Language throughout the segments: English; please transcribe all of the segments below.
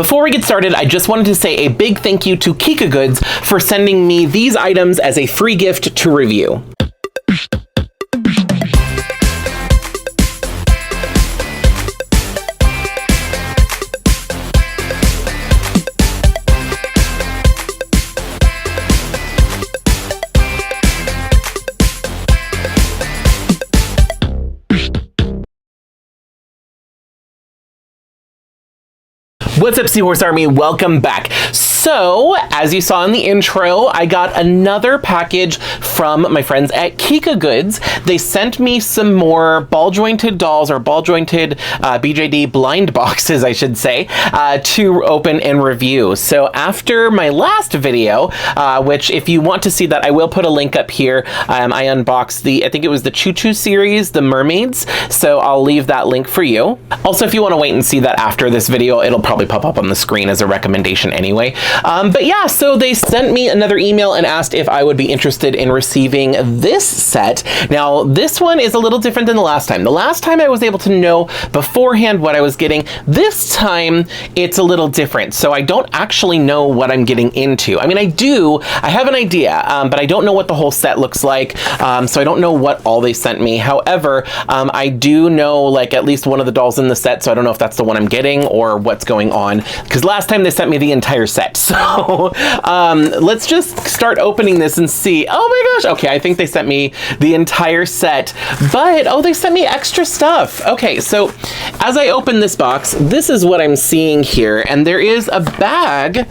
Before we get started, I just wanted to say a big thank you to TicToc for sending me these items as a free gift to review. What's up, Seahorse Army? Welcome back. So, as you saw in the intro, I got another package from my friends at TicToc. They sent me some more ball-jointed dolls, or ball-jointed BJD blind boxes, I should say, to open and review. So after my last video, which if you want to see that, I will put a link up here. I unboxed I think it was the Choo Choo series, the mermaids. So I'll leave that link for you. Also, if you want to wait and see that after this video, it'll probably pop up on the screen as a recommendation anyway. But yeah, so they sent me another email and asked if I would be interested in receiving this set. Now, this one is a little different than the last time. The last time I was able to know beforehand what I was getting. This time, it's a little different. So I don't actually know what I'm getting into. I mean, I have an idea, but I don't know what the whole set looks like. So I don't know what all they sent me. However, I do know like at least one of the dolls in the set, so I don't know if that's the one I'm getting or what's going on, because last time they sent me the entire set. So let's just start opening this and see. Oh my gosh. Okay, I think they sent me the entire set, but oh, they sent me extra stuff. Okay, so as I open this box, this is what I'm seeing here, and there is a bag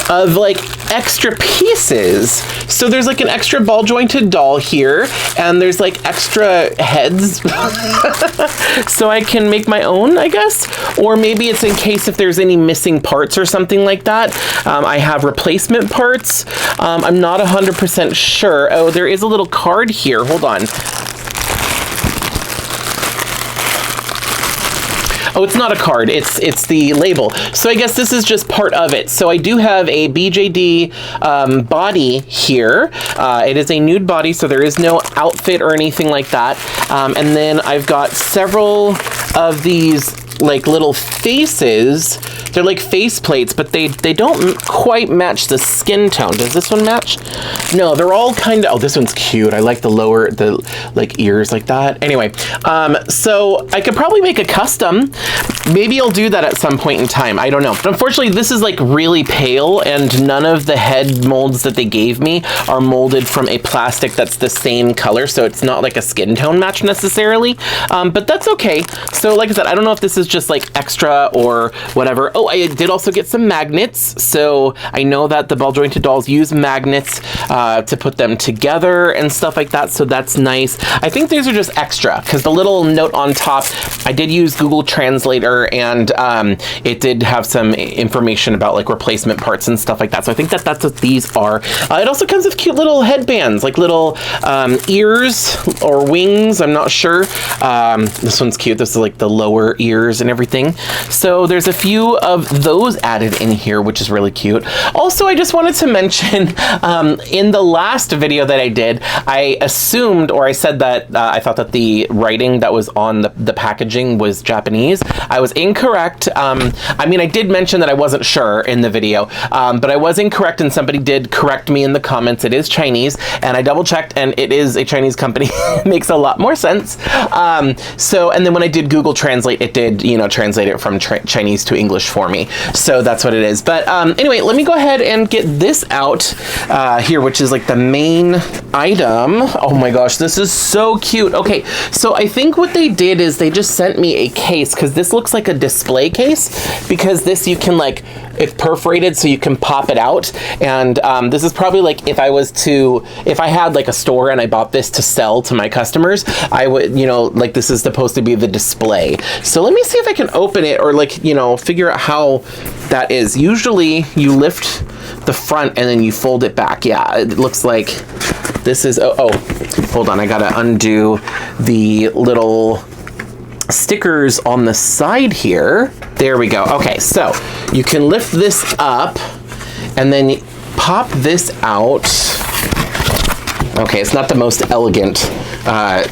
of like extra pieces. So there's like an extra ball jointed doll here, and there's like extra heads so I can make my own, I guess, or maybe it's in case if there's any missing parts or something like that. I have replacement parts. I'm not 100% sure. Oh, there is a little card here. Hold on. Oh, it's not a card, it's the label. So I guess this is just part of it. So I do have a BJD body here. It is a nude body, so there is no outfit or anything like that. And then I've got several of these like little faces. They're like face plates, but they don't quite match the skin tone. Does this one match? No, they're all kind of, oh, this one's cute. I like the like ears like that. Anyway, so I could probably make a custom. Maybe I'll do that at some point in time. I don't know. But unfortunately, this is like really pale, and none of the head molds that they gave me are molded from a plastic that's the same color, so it's not like a skin tone match necessarily. But that's okay. So like I said, I don't know if this is just like extra or whatever. Oh, I did also get some magnets. So I know that the ball jointed dolls use magnets to put them together and stuff like that. So that's nice. I think these are just extra because the little note on top, I did use Google Translator, and it did have some information about like replacement parts and stuff like that. So I think that that's what these are. It also comes with cute little headbands, like little ears or wings. I'm not sure. This one's cute. This is like the lower ears and everything. So there's a few of those added in here, which is really cute. Also, I just wanted to mention in the last video that I did, I assumed, or I said that I thought that the writing that was on the packaging was Japanese. I was incorrect. I mean, I did mention that I wasn't sure in the video, but I was incorrect, and somebody did correct me in the comments. It is Chinese, and I double checked, and it is a Chinese company. Makes a lot more sense. So, and then when I did Google Translate, it did, you know, translate it from Chinese to English for me. So that's what it is. But anyway, let me go ahead and get this out here, which is like the main item. Oh my gosh, this is so cute. Okay, so I think what they did is they just sent me a case, because this looks like a display case, because this you can like, it's perforated so you can pop it out. And this is probably like if I had like a store and I bought this to sell to my customers, I would, you know, like this is supposed to be the display. So let me see if I can open it, or like, you know, figure out how that is. Usually you lift the front and then you fold it back. Yeah, it looks like this is, oh, hold on, I gotta undo the little stickers on the side here. There we go. Okay, so you can lift this up and then pop this out. Okay, it's not the most elegant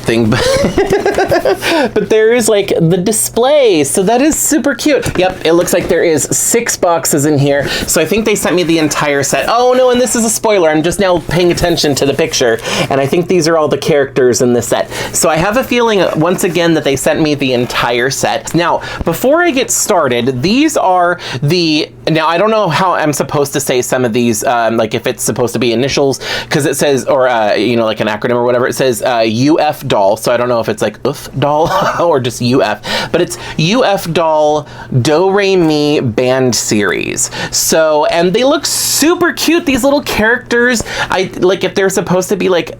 thing, but there is like the display, so that is super cute. Yep, it looks like there is 6 boxes in here, so I think they sent me the entire set. Oh no, and this is a spoiler, I'm just now paying attention to the picture, and I think these are all the characters in the set. So I have a feeling, once again, that they sent me the entire set. Now, before I get started, these are the, now I don't know how I'm supposed to say some of these, like if it's supposed to be initials, because it says, or you know, like an acronym or whatever, it says UF doll, so I don't know if it's like UF doll or just UF, but it's UF doll DoReMi band series. So, and they look super cute, these little characters. I like if they're supposed to be like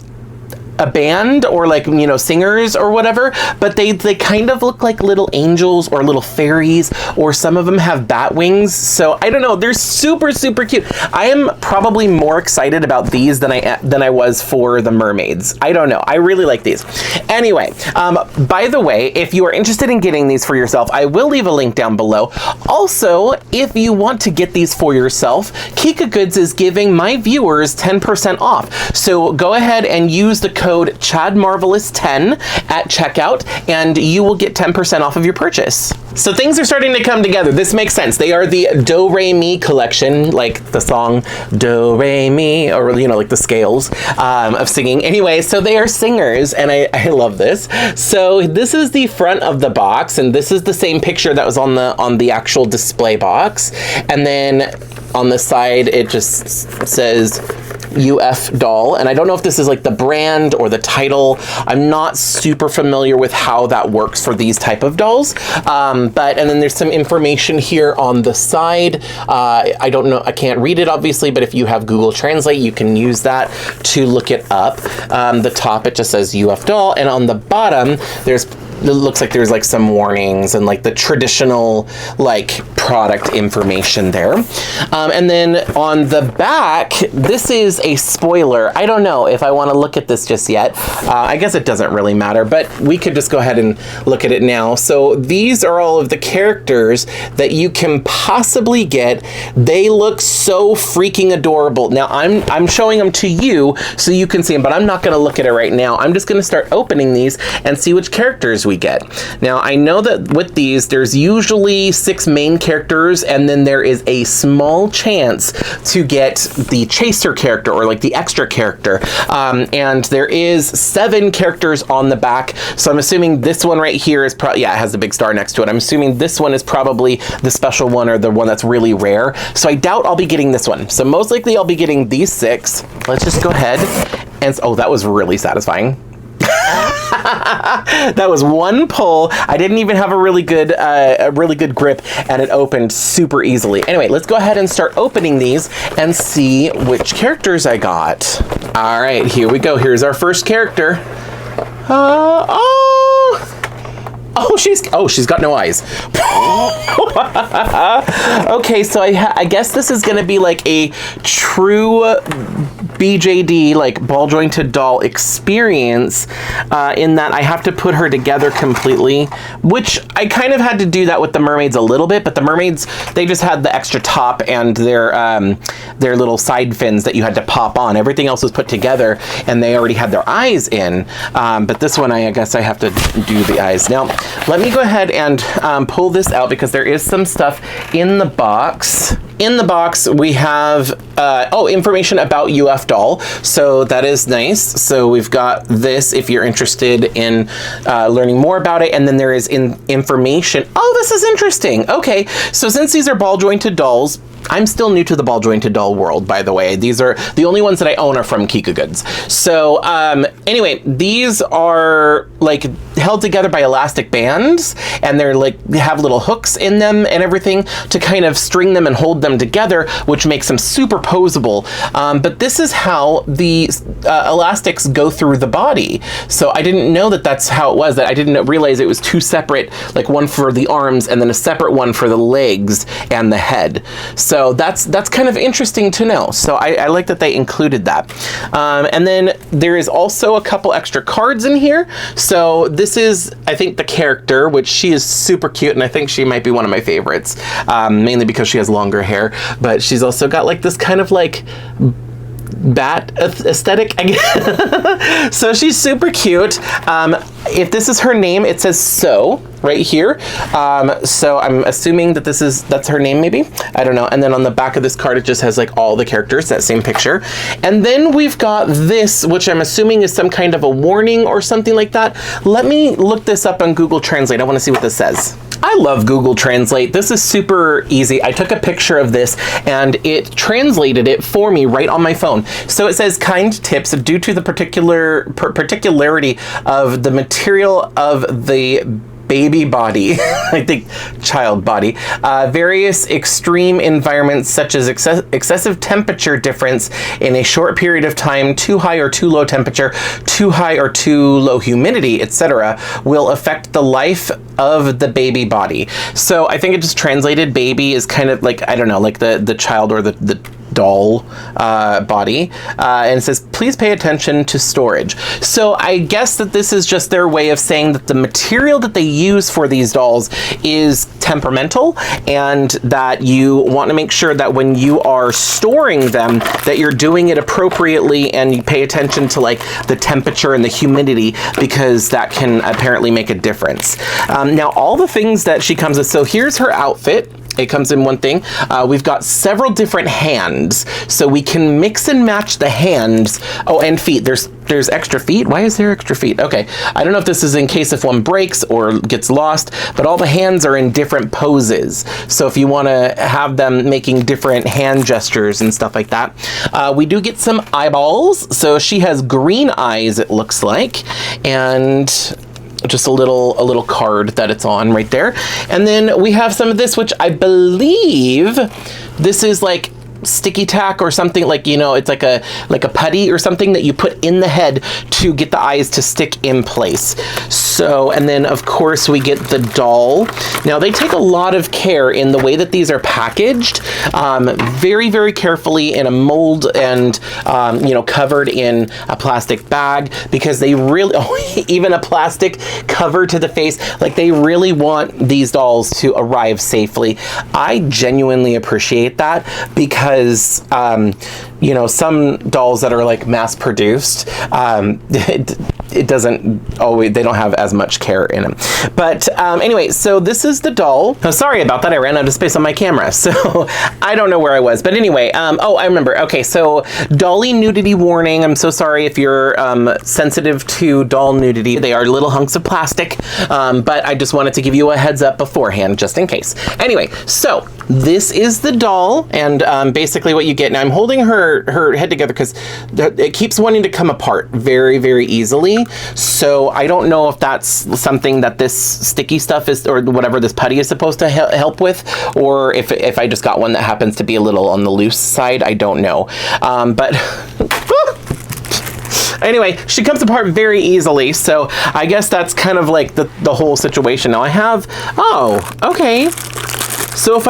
a band or like, you know, singers or whatever, but they kind of look like little angels or little fairies, or some of them have bat wings. So I don't know, they're super cute. I am probably more excited about these than I was for the mermaids. I don't know, I really like these. Anyway, by the way, if you are interested in getting these for yourself, I will leave a link down below. Also, if you want to get these for yourself, Kika Goods is giving my viewers 10% off. So go ahead and use the code ChadMarvelous10 at checkout, and you will get 10% off of your purchase. So things are starting to come together. This makes sense. They are the DoReMi collection, like the song DoReMi, or you know, like the scales of singing. Anyway, so they are singers, and I love this. So this is the front of the box, and this is the same picture that was on the actual display box. And then on the side, it just says UF doll, and I don't know if this is like the brand or the title. I'm not super familiar with how that works for these type of dolls, but and then there's some information here on the side. I don't know, I can't read it obviously, but if you have Google Translate, you can use that to look it up. The top, it just says UF doll, and on the bottom it looks like there's like some warnings and like the traditional like product information there. And then on the back, this is a spoiler. I don't know if I want to look at this just yet. I guess it doesn't really matter, but we could just go ahead and look at it now. So these are all of the characters that you can possibly get. They look so freaking adorable. Now I'm showing them to you so you can see them, but I'm not going to look at it right now. I'm just going to start opening these and see which characters we get. Now, I know that with these, there's usually 6 main characters, and then there is a small chance to get the chaser character or like the extra character. And there is 7 characters on the back. So I'm assuming this one right here is probably, yeah, it has the big star next to it. I'm assuming this one is probably the special one or the one that's really rare. So I doubt I'll be getting this one. So most likely I'll be getting these 6. Let's just go ahead and, oh, that was really satisfying. That was one pull. I didn't even have a really good grip, and it opened super easily. Anyway, let's go ahead and start opening these and see which characters I got. All right, here we go. Here's our first character. Oh, she's got no eyes. Okay, so I guess this is gonna be like a true BJD, like ball jointed doll experience, in that I have to put her together completely, which I kind of had to do that with the mermaids a little bit, but the mermaids, they just had the extra top and their little side fins that you had to pop on. Everything else was put together, and they already had their eyes in, but this one I guess I have to do the eyes. Now, let me go ahead and pull this out because there is some stuff in the box. In the box, we have information about UF doll, so that is nice. So we've got this if you're interested in learning more about it, and then there is information. Oh, this is interesting. Okay, so since these are ball jointed dolls, I'm still new to the ball jointed doll world, by the way. These are the only ones that I own are from Kika Goods. So anyway, these are like held together by elastic bands, and they're like, they have little hooks in them and everything to kind of string them and hold them together, which makes them super posable. But this is how the elastics go through the body. So I didn't know that that's how it was. That I didn't realize it was 2 separate, like one for the arms and then a separate one for the legs and the head. So that's kind of interesting to know. So I like that they included that. And then there is also a couple extra cards in here. So this is, I think, the character, which she is super cute, and I think she might be one of my favorites, mainly because she has longer hair. But she's also got like this kind of like bat aesthetic, I guess. So she's super cute. If this is her name, it says so right here. So I'm assuming that that's her name, maybe. I don't know. And then on the back of this card, it just has like all the characters, that same picture. And then we've got this, which I'm assuming is some kind of a warning or something like that. Let me look this up on Google Translate. I want to see what this says. I love Google Translate. This is super easy. I took a picture of this and it translated it for me right on my phone. So it says, kind tips due to the particularity of the material of the baby body, I think child body, various extreme environments such as excessive temperature difference in a short period of time, too high or too low temperature, too high or too low humidity, etc., will affect the life of the baby body. So I think it just translated baby is kind of like, I don't know, like the child or the doll body, and it says please pay attention to storage. So I guess that this is just their way of saying that the material that they use for these dolls is temperamental, and that you want to make sure that when you are storing them that you're doing it appropriately and you pay attention to like the temperature and the humidity, because that can apparently make a difference. Now all the things that she comes with, so here's her outfit. It comes in one thing. We've got several different hands, so we can mix and match the hands. Oh, and feet. There's extra feet. Why is there extra feet? Okay, I don't know if this is in case if one breaks or gets lost, but all the hands are in different poses. So if you want to have them making different hand gestures and stuff like that. We do get some eyeballs. So she has green eyes, it looks like, and just a little card that it's on right there. And then we have some of this, which I believe this is like sticky tack or something, like, you know, it's like a putty or something that you put in the head to get the eyes to stick in place. So, and then of course we get the doll. Now they take a lot of care in the way that these are packaged, very, very carefully in a mold and, you know, covered in a plastic bag, because they really, even a plastic cover to the face, like they really want these dolls to arrive safely. I genuinely appreciate that, because you know, some dolls that are like mass produced, it doesn't always, they don't have as much care in them. But anyway, so this is the doll. Oh, sorry about that. I ran out of space on my camera, so I don't know where I was. But anyway, oh, I remember. Okay, so dolly nudity warning. I'm so sorry if you're sensitive to doll nudity. They are little hunks of plastic, but I just wanted to give you a heads up beforehand, just in case. Anyway, so this is the doll, and basically what you get. Now I'm holding her head together because it keeps wanting to come apart very, very easily. So I don't know if that's something that this sticky stuff is, or whatever this putty is supposed to help with, or if I just got one that happens to be a little on the loose side. I don't know. But anyway, she comes apart very easily, so I guess that's kind of like the whole situation. Now I have, oh, okay. So if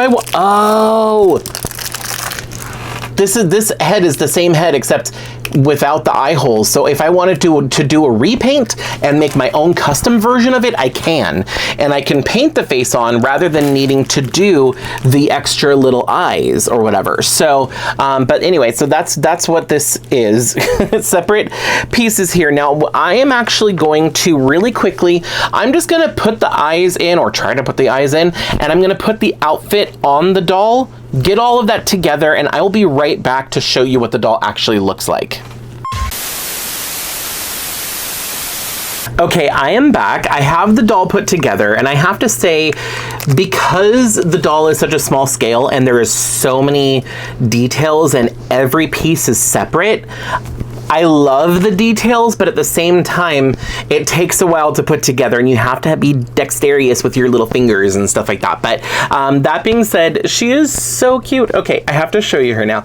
this head is the same head except without the eye holes. So if I wanted to do a repaint and make my own custom version of it, I can. And I can paint the face on rather than needing to do the extra little eyes or whatever. So, but anyway, so that's what this is. Separate pieces here. Now, I am actually going to really quickly, I'm just going to put the eyes in, or try to put the eyes in, and I'm going to put the outfit on the doll, get all of that together, and I will be right back to show you what the doll actually looks like. Okay, I am back. I have the doll put together, and I have to say, because the doll is such a small scale and there is so many details and every piece is separate, I love the details, but at the same time, it takes a while to put together, and you have to be dexterous with your little fingers and stuff like that. But that being said, she is so cute. Okay, I have to show you her now.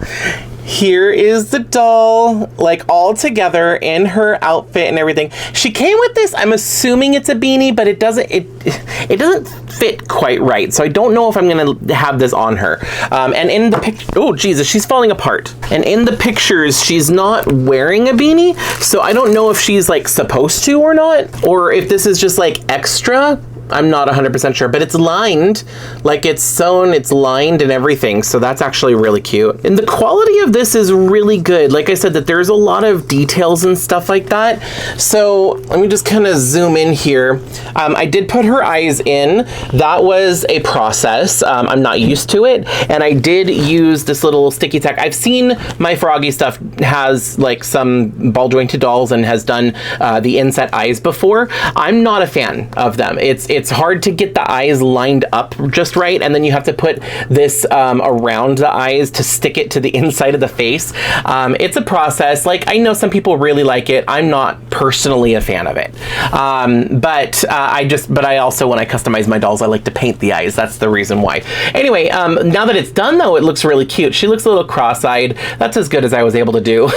Here is the doll, like all together in her outfit and everything. She came with this, I'm assuming it's a beanie, but it doesn't fit quite right. So I don't know if I'm gonna have this on her. And in the picture, oh Jesus, she's falling apart. And in the pictures, she's not wearing a beanie. So I don't know if she's like supposed to or not, or if this is just like extra. I'm not 100% sure, but it's lined, like it's sewn, it's lined and everything. So that's actually really cute. And the quality of this is really good. Like I said, that there's a lot of details and stuff like that. So let me just kind of zoom in here. I did put her eyes in. That was a process. I'm not used to it. And I did use this little sticky tack. I've seen my Froggy stuff has like some ball jointed dolls and has done the inset eyes before. I'm not a fan of them. It's hard to get the eyes lined up just right, and then you have to put this around the eyes to stick it to the inside of the face. It's a process. Like, I know some people really like it. I'm not personally a fan of it. But I also, when I customize my dolls, I like to paint the eyes. That's the reason why. Anyway, now that it's done though, it looks really cute. She looks a little cross-eyed. That's as good as I was able to do.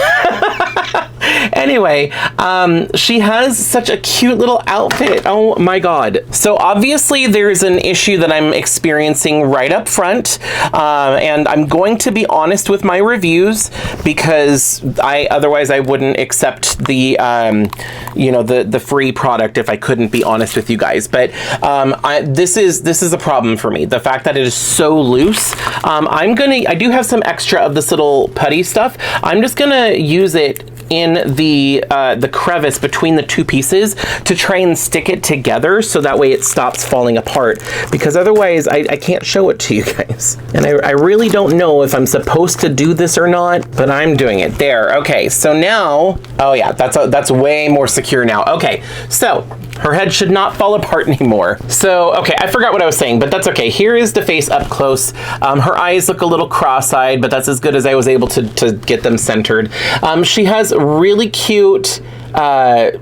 Anyway, she has such a cute little outfit. Oh my God. So obviously there's an issue that I'm experiencing right up front. And I'm going to be honest with my reviews because otherwise I wouldn't accept the, the free product if I couldn't be honest with you guys. But this is a problem for me. The fact that it is so loose. I do have some extra of this little putty stuff. I'm just gonna use it in the crevice between the two pieces to try and stick it together so that way it stops falling apart, because otherwise I can't show it to you guys. And I really don't know if I'm supposed to do this or not, but I'm doing it. There. Okay, so now, oh yeah, that's way more secure now. Okay, so her head should not fall apart anymore. So, okay, I forgot what I was saying, but that's okay. Here is the face up close. Her eyes look a little cross-eyed, but that's as good as I was able to get them centered. She has really cute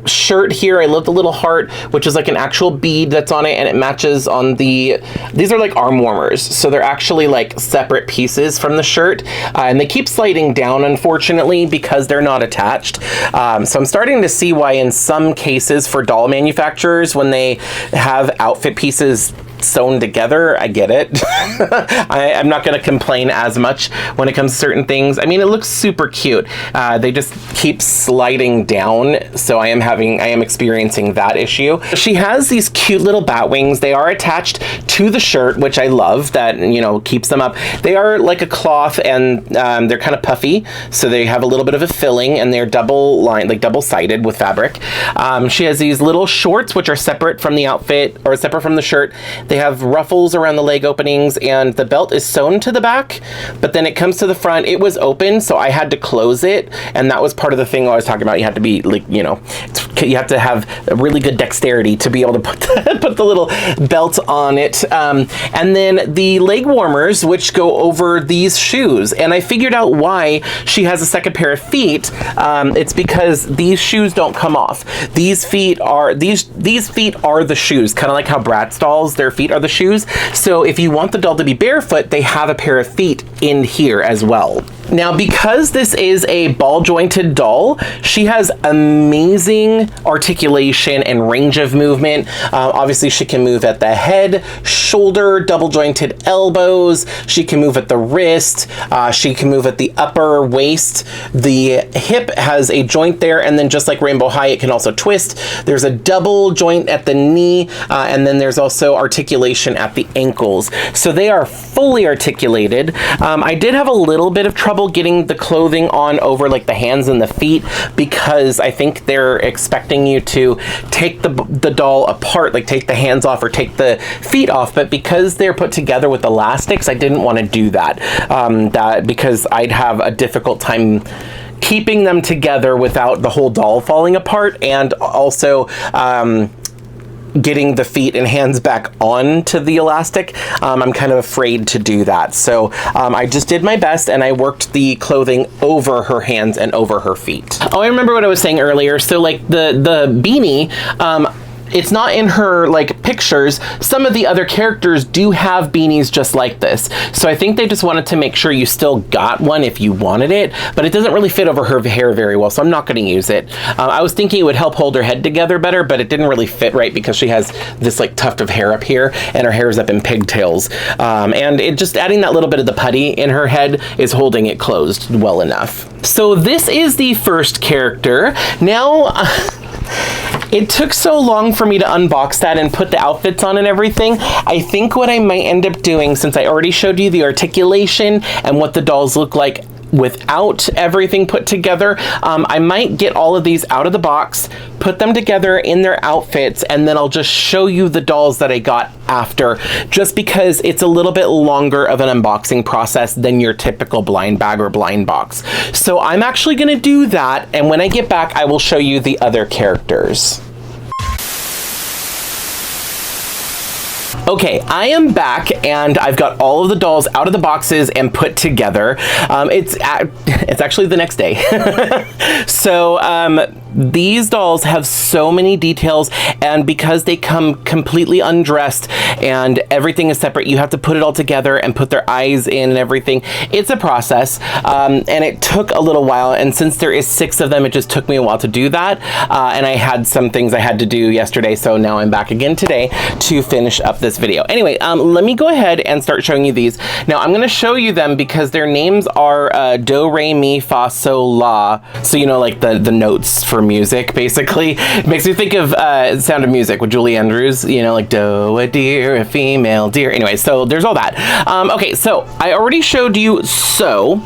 shirt here. I love the little heart, which is like an actual bead that's on it, and it matches on these are like arm warmers. So they're actually like separate pieces from the shirt, and they keep sliding down, unfortunately, because they're not attached. So I'm starting to see why in some cases for doll manufacturers, when they have outfit pieces sewn together, I get it. I'm not going to complain as much when it comes to certain things. I mean, it looks super cute. They just keep sliding down, so I am experiencing that issue. She has these cute little bat wings. They are attached to the shirt, which I love. That, keeps them up. They are like a cloth, and they're kind of puffy, so they have a little bit of a filling, and they're double-sided with fabric. She has these little shorts, which are separate from the outfit, or separate from the shirt. They have ruffles around the leg openings, and the belt is sewn to the back, but then it comes to the front. It was open, so I had to close it, and that was part of the thing I was talking about. You have to be like, you have to have a really good dexterity to be able to put the little belt on it. And then the leg warmers, which go over these shoes, and I figured out why she has a second pair of feet. It's because these shoes don't come off. These feet are the shoes, kind of like how Bratz dolls, their feet are the shoes. So if you want the doll to be barefoot, they have a pair of feet in here as well. Now, because this is a ball jointed doll, she has amazing articulation and range of movement. Obviously, she can move at the head, shoulder, double jointed elbows. She can move at the wrist. She can move at the upper waist. The hip has a joint there, and then just like Rainbow High, it can also twist. There's a double joint at the knee, and then there's also articulation at the ankles. So they are fully articulated. I did have a little bit of trouble getting the clothing on over like the hands and the feet, because I think they're expecting you to take the doll apart, like take the hands off or take the feet off, but because they're put together with elastics, I didn't want to do that, because I'd have a difficult time keeping them together without the whole doll falling apart, and also getting the feet and hands back onto the elastic. I'm kind of afraid to do that. So I just did my best, and I worked the clothing over her hands and over her feet. Oh, I remember what I was saying earlier. So like the beanie, it's not in her like pictures. Some of the other characters do have beanies just like this. So I think they just wanted to make sure you still got one if you wanted it, but it doesn't really fit over her hair very well, so I'm not going to use it. I was thinking it would help hold her head together better, but it didn't really fit right because she has this like tuft of hair up here, and her hair is up in pigtails. And it just adding that little bit of the putty in her head is holding it closed well enough. So this is the first character. Now, It took so long for me to unbox that and put the outfits on and everything. I think what I might end up doing, since I already showed you the articulation and what the dolls look like without everything put together, I might get all of these out of the box, put them together in their outfits, and then I'll just show you the dolls that I got after, just because it's a little bit longer of an unboxing process than your typical blind bag or blind box. So I'm actually gonna do that, and when I get back, I will show you the other characters. Okay, I am back and I've got all of the dolls out of the boxes and put together. It's actually the next day. So these dolls have so many details, and because they come completely undressed and everything is separate, you have to put it all together and put their eyes in and everything. It's a process, and it took a little while, and since there is 6 of them, it just took me a while to do that, and I had some things I had to do yesterday, so now I'm back again today to finish up this video. Anyway, let me go ahead and start showing you these. Now I'm going to show you them because their names are do, re, mi, fa, sol, la, so you know, like the notes for music, basically. It makes me think of Sound of Music with Julie Andrews, you know, like do, a deer, a female deer. Anyway, so there's all that. Okay, so I already showed you so.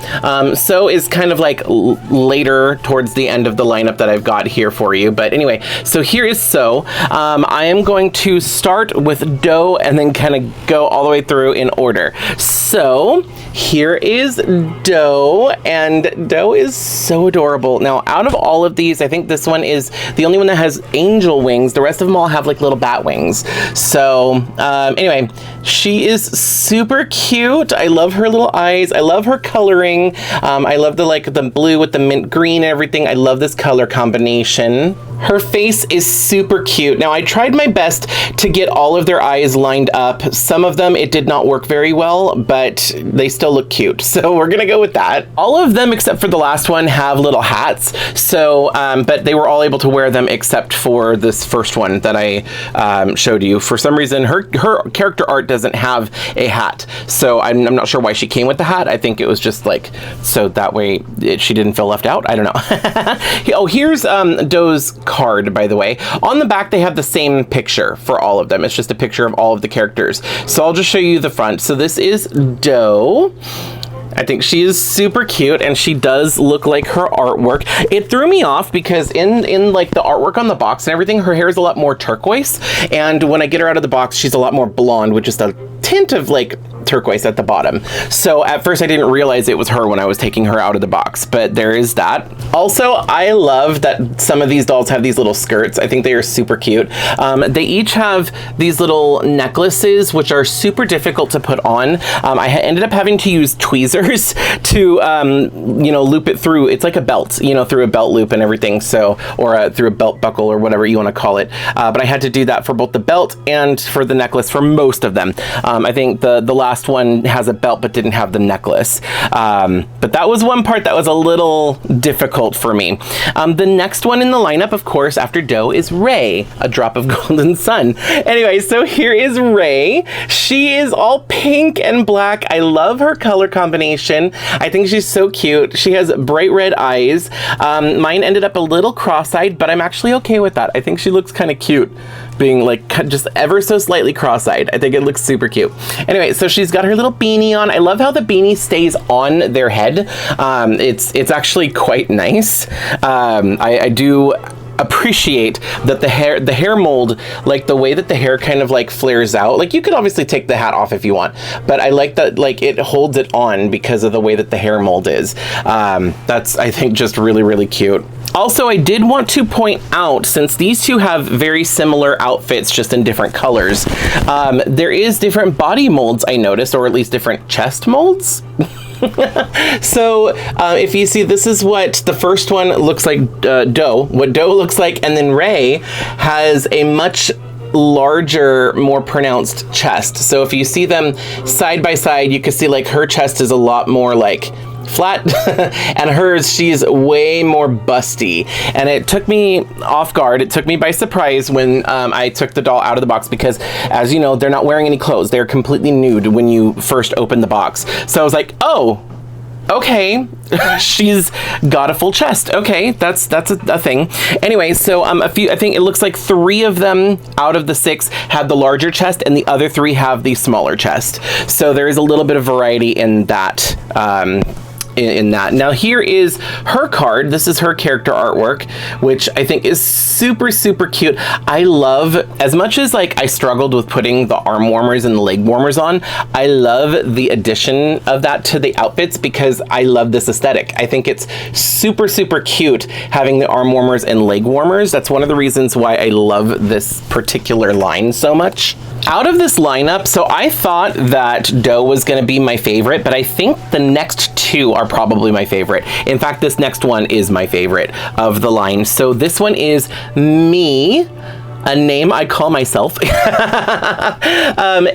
So is kind of like later towards the end of the lineup that I've got here for you. But anyway, so here is so. I am going to start with do and then kind of go all the way through in order. So here is do, and do is so adorable. Now, out of all of these, I think this one is the only one that has angel wings. The rest of them all have like little bat wings. So anyway, she is super cute. I love her little eyes. I love her coloring. I love the blue with the mint green and everything. I love this color combination. Her face is super cute. Now, I tried my best to get all of their eyes lined up. Some of them, it did not work very well, but they still look cute. So we're gonna go with that. All of them, except for the last one, have little hats. So, but they were all able to wear them except for this first one that I showed you. For some reason, her character art doesn't have a hat. So I'm not sure why she came with the hat. I think it was just like, so that way she didn't feel left out. I don't know. Oh, here's Do's card, by the way. On the back, they have the same picture for all of them. It's just a picture of all of the characters. So I'll just show you the front. So this is Do. I think she is super cute, and she does look like her artwork. It threw me off because in like the artwork on the box and everything, her hair is a lot more turquoise, and when I get her out of the box, she's a lot more blonde with just a tint of like turquoise at the bottom. So at first I didn't realize it was her when I was taking her out of the box, but there is that. Also, I love that some of these dolls have these little skirts. I think they are super cute. They each have these little necklaces, which are super difficult to put on. I ended up having to use tweezers to, you know, loop it through. It's like a belt, you know, through a belt loop and everything. So, or through a belt buckle or whatever you want to call it. But I had to do that for both the belt and for the necklace for most of them. I think the last one has a belt but didn't have the necklace. But that was one part that was a little difficult for me. The next one in the lineup, of course, after Do is Ray, a drop of golden sun. Anyway, so here is Ray. She is all pink and black. I love her color combination. I think she's so cute. She has bright red eyes. Mine ended up a little cross-eyed, but I'm actually okay with that. I think she looks kind of cute being like just ever so slightly cross-eyed. I think it looks super cute. Anyway, so she's got her little beanie on. I love how the beanie stays on their head. It's actually quite nice. I do appreciate that the hair mold, like the way that the hair kind of like flares out. Like you could obviously take the hat off if you want, but I like that like it holds it on because of the way that the hair mold is. That's, I think, just really, really cute. Also, I did want to point out, since these two have very similar outfits, just in different colors, there is different body molds, I noticed, or at least different chest molds. So if you see, this is what the first one looks like, what Do looks like, and then Ray has a much larger, more pronounced chest. So if you see them side by side, you can see like her chest is a lot more like flat and hers, she's way more busty, and it took me off guard. It took me by surprise when I took the doll out of the box, because as you know, they're not wearing any clothes. They're completely nude when you first open the box. So I was like, oh, Okay, she's got a full chest. Okay, that's a thing. Anyway, so I think it looks like 3 of them out of the 6 have the larger chest, and the other 3 have the smaller chest. So there is a little bit of variety in that. In that. Now here is her card. This is her character artwork, which I think is super, super cute. I love, as much as like I struggled with putting the arm warmers and the leg warmers on, I love the addition of that to the outfits because I love this aesthetic. I think it's super, super cute having the arm warmers and leg warmers. That's one of the reasons why I love this particular line so much. Out of this lineup, so I thought that Doe was going to be my favorite, but I think the next 2 are probably my favorite. In fact, this next one is my favorite of the line. So this one is Me, a name I call myself.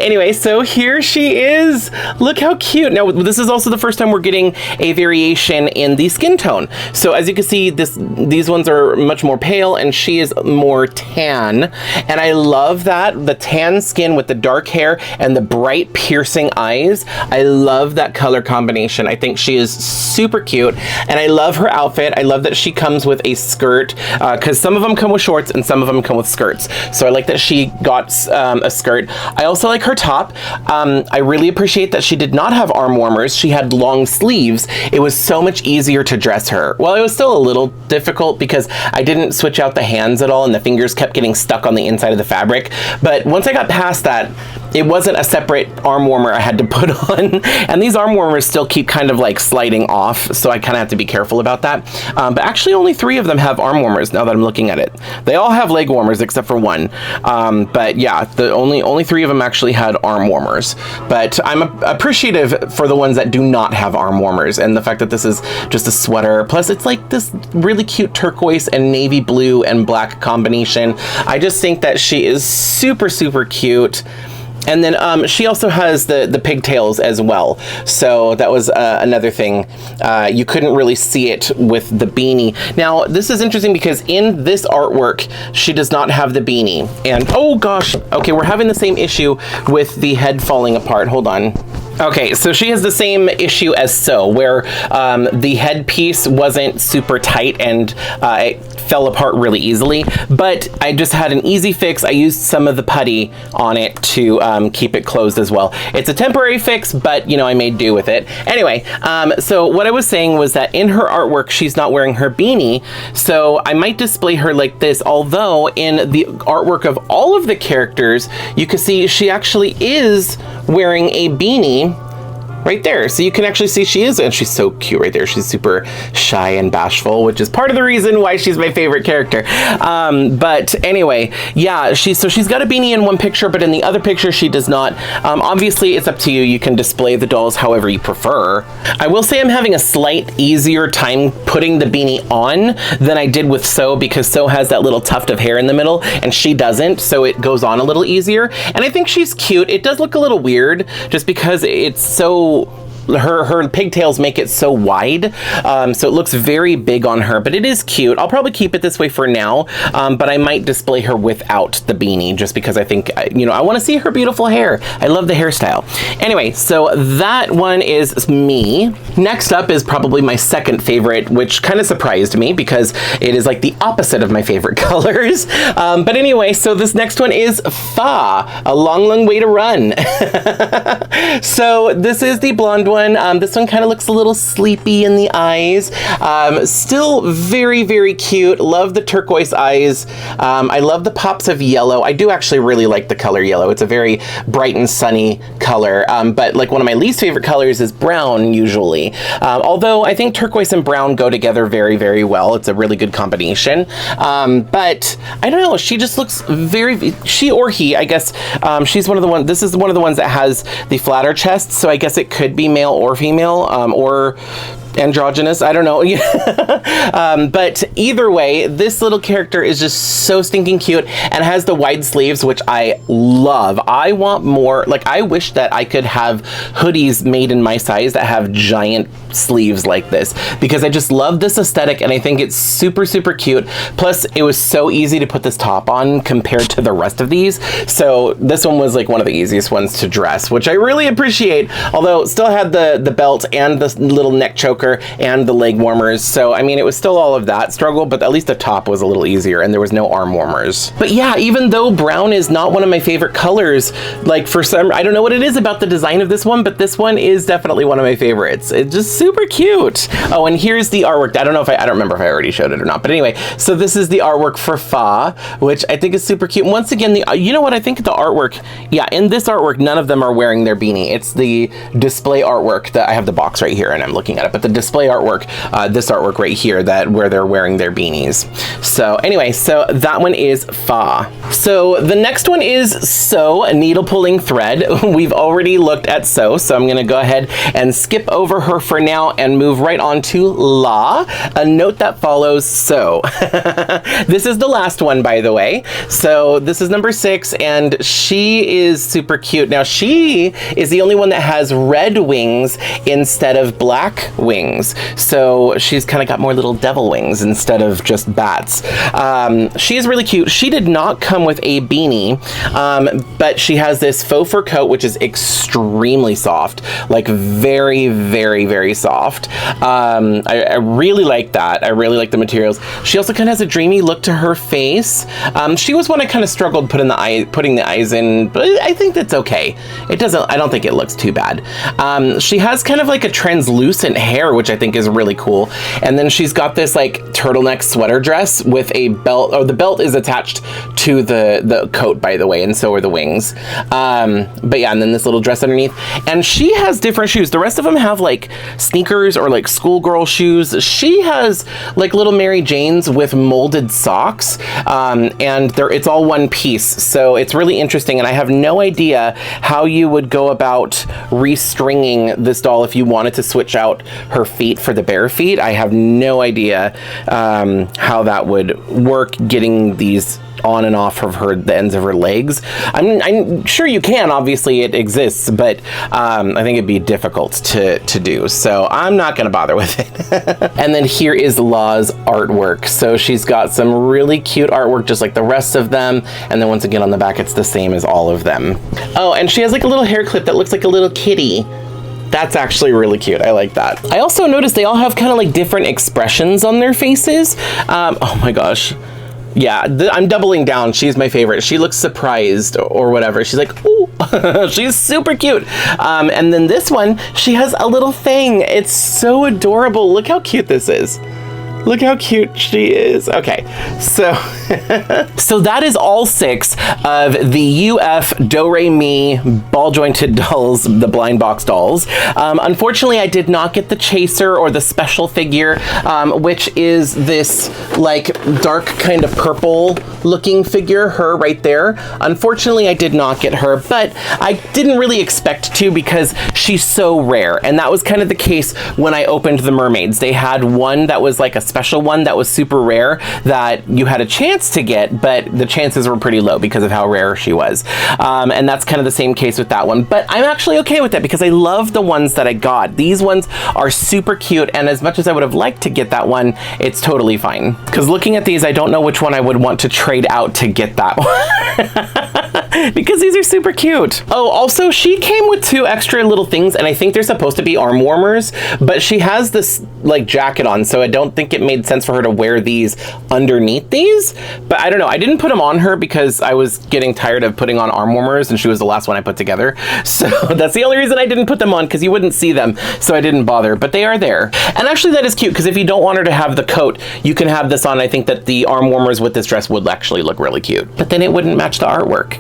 Anyway, so here she is. Look how cute. Now, this is also the first time we're getting a variation in the skin tone. So as you can see, these ones are much more pale and she is more tan. And I love that, the tan skin with the dark hair and the bright piercing eyes. I love that color combination. I think she is super cute. And I love her outfit. I love that she comes with a skirt because some of them come with shorts and some of them come with skirts. So I like that she got a skirt. I also like her top. I really appreciate that she did not have arm warmers. She had long sleeves. It was so much easier to dress her. Well, it was still a little difficult because I didn't switch out the hands at all and the fingers kept getting stuck on the inside of the fabric. But once I got past that, it wasn't a separate arm warmer I had to put on. And these arm warmers still keep kind of like sliding off. So I kind of have to be careful about that. But actually only 3 of them have arm warmers now that I'm looking at it. They all have leg warmers except for 1. But yeah, the only 3 of them actually had arm warmers. But I'm appreciative for the ones that do not have arm warmers. And the fact that this is just a sweater. Plus it's like this really cute turquoise and navy blue and black combination. I just think that she is super, super cute. And then she also has the pigtails as well. So that was another thing. You couldn't really see it with the beanie. Now, this is interesting because in this artwork, she does not have the beanie. And, oh gosh, okay, we're having the same issue with the head falling apart. Hold on. Okay, so she has the same issue as So, where the headpiece wasn't super tight and it fell apart really easily, but I just had an easy fix. I used some of the putty on it to keep it closed as well. It's a temporary fix, but you know, I made do with it. Anyway, so what I was saying was that in her artwork, she's not wearing her beanie, so I might display her like this, although in the artwork of all of the characters, you can see she actually is wearing a beanie right there. So you can actually see she is, and she's so cute right there. She's super shy and bashful, which is part of the reason why she's my favorite character. But anyway, yeah, she's got a beanie in one picture, but in the other picture she does not. Obviously, it's up to you. You can display the dolls however you prefer. I will say I'm having a slight easier time putting the beanie on than I did with So, because So has that little tuft of hair in the middle, and she doesn't, so it goes on a little easier. And I think she's cute. It does look a little weird, just because it's so her pigtails make it so wide, so it looks very big on her, but it is cute. I'll probably keep it this way for now, but I might display her without the beanie just because I think, you know, I want to see her beautiful hair. I love the hairstyle. Anyway, so that one is Me. Next up is probably my second favorite, which kind of surprised me because it is like the opposite of my favorite colors. But anyway, so this next one is Fa, A Long, Long Way to Run. So this is the blonde one. This one kind of looks a little sleepy in the eyes. Still very, very cute. Love the turquoise eyes. I love the pops of yellow. I do actually really like the color yellow. It's a very bright and sunny color. But like one of my least favorite colors is brown usually. Although I think turquoise and brown go together very, very well. It's a really good combination. But I don't know. She just looks very, she or he, I guess. She's one of the ones, this is one of the ones that has the flatter chest. So I guess it could be male or female, or androgynous, I don't know. But either way, this little character is just so stinking cute and has the wide sleeves, which I love. I want more, like, I wish that I could have hoodies made in my size that have giant sleeves like this, because I just love this aesthetic and I think it's super, super cute. Plus, it was so easy to put this top on compared to the rest of these. So this one was like one of the easiest ones to dress, which I really appreciate, although it still had the belt and the little neck choker and the leg warmers. So, I mean, it was still all of that struggle, but at least the top was a little easier and there was no arm warmers. But yeah, even though brown is not one of my favorite colors, like for some, I don't know what it is about the design of this one, but this one is definitely one of my favorites. It's just super cute. Oh, and here's the artwork. I don't remember if I already showed it or not, but anyway, so this is the artwork for Fa, which I think is super cute. And once again, you know what, I think the artwork, yeah, in this artwork, none of them are wearing their beanie. It's the display artwork that I have the box right here and I'm looking at it, but the display artwork, this artwork right here, where they're wearing their beanies. So anyway, so that one is Fa. So the next one is Sew, a needle pulling thread. We've already looked at Sew, so I'm gonna go ahead and skip over her for now and move right on to La, a note that follows Sew. This is the last one, by the way. So this is number 6, and she is super cute. Now, she is the only one that has red wings instead of black wings. So she's kind of got more little devil wings instead of just bats. She is really cute. She did not come with a beanie, but she has this faux fur coat, which is extremely soft, like very, very, very soft. I really like that. I really like the materials. She also kind of has a dreamy look to her face. She was one I kind of struggled putting the eyes in, but I think that's okay. I don't think it looks too bad. She has kind of like a translucent hair, which I think is really cool. And then she's got this like turtleneck sweater dress with a belt, or the belt is attached to the coat, by the way, and so are the wings. But yeah, and then this little dress underneath. And she has different shoes. The rest of them have like sneakers or like schoolgirl shoes. She has like little Mary Janes with molded socks, and it's all one piece. So it's really interesting, and I have no idea how you would go about restringing this doll if you wanted to switch out her feet for the bare feet. I have no idea how that would work, getting these on and off of the ends of her legs. I'm sure you can, obviously it exists, but I think it'd be difficult to do, so I'm not gonna bother with it. And then here is La's artwork. So she's got some really cute artwork just like the rest of them, and then once again on the back it's the same as all of them. Oh, and she has like a little hair clip that looks like a little kitty. That's actually really cute. I like that. I also noticed they all have kind of like different expressions on their faces. Oh my gosh. Yeah, I'm doubling down. She's my favorite. She looks surprised or whatever. She's like, ooh, she's super cute. And then this one, she has a little thing. It's so adorable. Look how cute this is. Look how cute she is. Okay, so so that is all 6 of the UF DoReMi ball jointed dolls, the blind box dolls. Unfortunately, I did not get the chaser or the special figure, which is this like dark kind of purple looking figure, her right there. Unfortunately, I did not get her, but I didn't really expect to because she's so rare. And that was kind of the case when I opened the mermaids. They had one that was like a special one that was super rare that you had a chance to get, but the chances were pretty low because of how rare she was. And that's kind of the same case with that one. But I'm actually okay with that because I love the ones that I got. These ones are super cute, and as much as I would have liked to get that one, it's totally fine. Because looking at these, I don't know which one I would want to trade out to get that one. Because these are super cute. Oh, also she came with 2 extra little things, and I think they're supposed to be arm warmers, but she has this like jacket on, so I don't think it made sense for her to wear these underneath these. But I don't know, I didn't put them on her because I was getting tired of putting on arm warmers, and she was the last one I put together. So that's the only reason I didn't put them on, because you wouldn't see them, so I didn't bother, but they are there. And actually that is cute, because if you don't want her to have the coat, you can have this on. I think that the arm warmers with this dress would actually look really cute, but then it wouldn't match the artwork.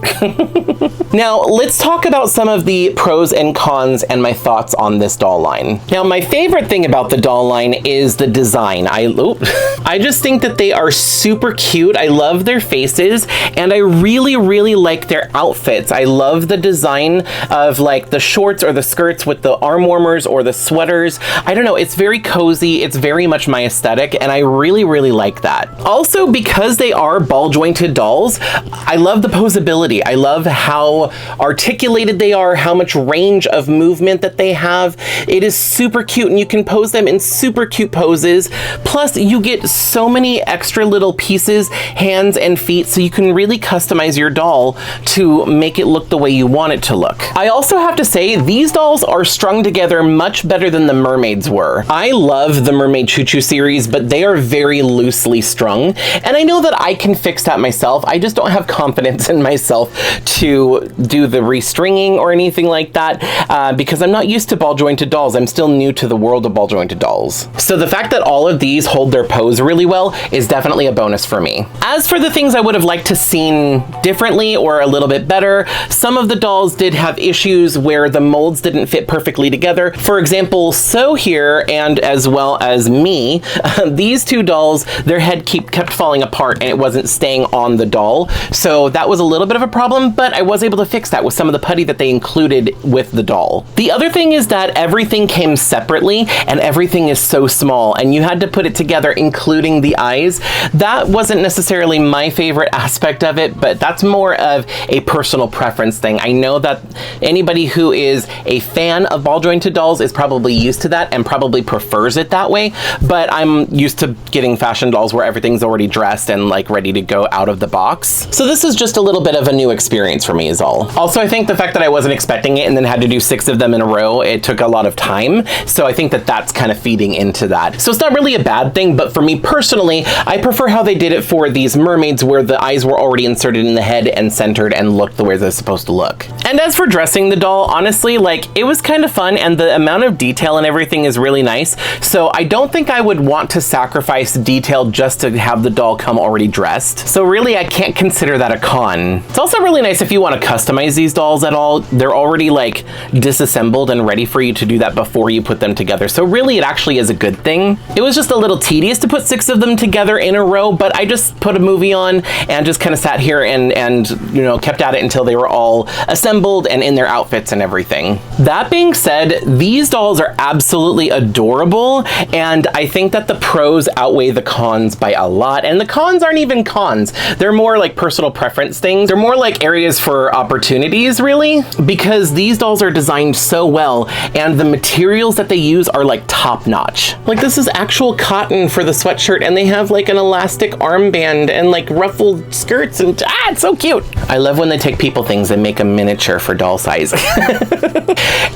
Now, let's talk about some of the pros and cons and my thoughts on this doll line. Now, my favorite thing about the doll line is the design. I just think that they are super cute. I love their faces, and I really, really like their outfits. I love the design of like the shorts or the skirts with the arm warmers or the sweaters. I don't know, it's very cozy. It's very much my aesthetic, and I really, really like that. Also, because they are ball jointed dolls, I love the posability. I love how articulated they are, how much range of movement that they have. It is super cute, and you can pose them in super cute poses. Plus, you get so many extra little pieces, hands and feet, so you can really customize your doll to make it look the way you want it to look. I also have to say, these dolls are strung together much better than the mermaids were. I love the Mermaid Choo Choo series, but they are very loosely strung, and I know that I can fix that myself. I just don't have confidence in myself to do the restringing or anything like that because I'm not used to ball jointed dolls. I'm still new to the world of ball jointed dolls. So the fact that all of these hold their pose really well is definitely a bonus for me. As for the things I would have liked to seen differently or a little bit better, some of the dolls did have issues where the molds didn't fit perfectly together. For example, So here, and as well as Me, these two dolls, their head kept falling apart and it wasn't staying on the doll. So that was a little bit of a problem, but I was able to fix that with some of the putty that they included with the doll. The other thing is that everything came separately and everything is so small, and you had to put it together, including the eyes. That wasn't necessarily my favorite aspect of it, but that's more of a personal preference thing. I know that anybody who is a fan of ball jointed dolls is probably used to that and probably prefers it that way, but I'm used to getting fashion dolls where everything's already dressed and like ready to go out of the box. So this is just a little bit of a new experience for me is all. Also, I think the fact that I wasn't expecting it and then had to do 6 of them in a row, it took a lot of time. So I think that that's kind of feeding into that. So it's not really a bad thing, but for me personally, I prefer how they did it for these mermaids where the eyes were already inserted in the head and centered and looked the way they're supposed to look. And as for dressing the doll, honestly, like it was kind of fun and the amount of detail and everything is really nice. So I don't think I would want to sacrifice detail just to have the doll come already dressed. So really, I can't consider that a con. It's also really nice if you want to customize these dolls at all. They're already like disassembled and ready for you to do that before you put them together. So really, it actually is a good thing. It was just a little tedious to put 6 of them together in a row, but I just put a movie on and just kind of sat here and you know, kept at it until they were all assembled and in their outfits and everything. That being said, these dolls are absolutely adorable, and I think that the pros outweigh the cons by a lot, and the cons aren't even cons. They're more like personal preference things. They're more like areas for opportunities, really, because these dolls are designed so well, and the materials that they use are like top notch. Like this is actual cotton for the sweatshirt, and they have like an elastic armband and like ruffled skirts, and it's so cute. I love when they take people things and make a miniature for doll size.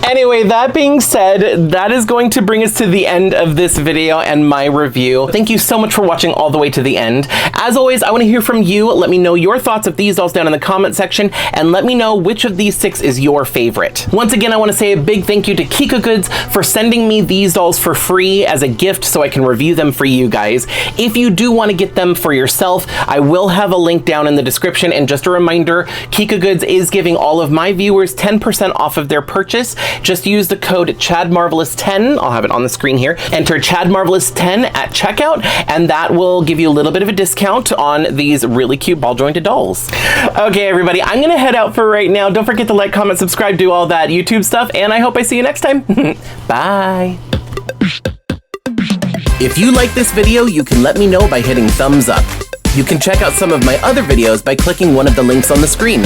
Anyway, that being said, that is going to bring us to the end of this video and my review. Thank you so much for watching all the way to the end. As always, I want to hear from you. Let me know your thoughts of these dolls down in the comment section, and let me know which of these 6 is your favorite. Once again, I want to say a big thank you to Kika Goods for sending me these dolls for free as a gift so I can review them for you guys. If you do want to get them for yourself, I will have a link down in the description, and just a reminder, Kika Goods is giving all of my viewers 10% off of their purchase. Just use the code ChadMarvelous10, I'll have it on the screen here, enter ChadMarvelous10 at checkout, and that will give you a little bit of a discount on these really cute ball jointed dolls. Okay, everybody, I'm gonna head out for right now. Don't forget to like, comment, subscribe, do all that YouTube stuff, and I hope I see you next time. Bye. If you like this video, you can let me know by hitting thumbs up. You can check out some of my other videos by clicking one of the links on the screen.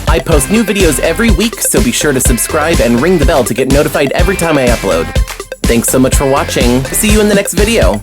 I post new videos every week, so be sure to subscribe and ring the bell to get notified every time I upload. Thanks so much for watching. See you in the next video.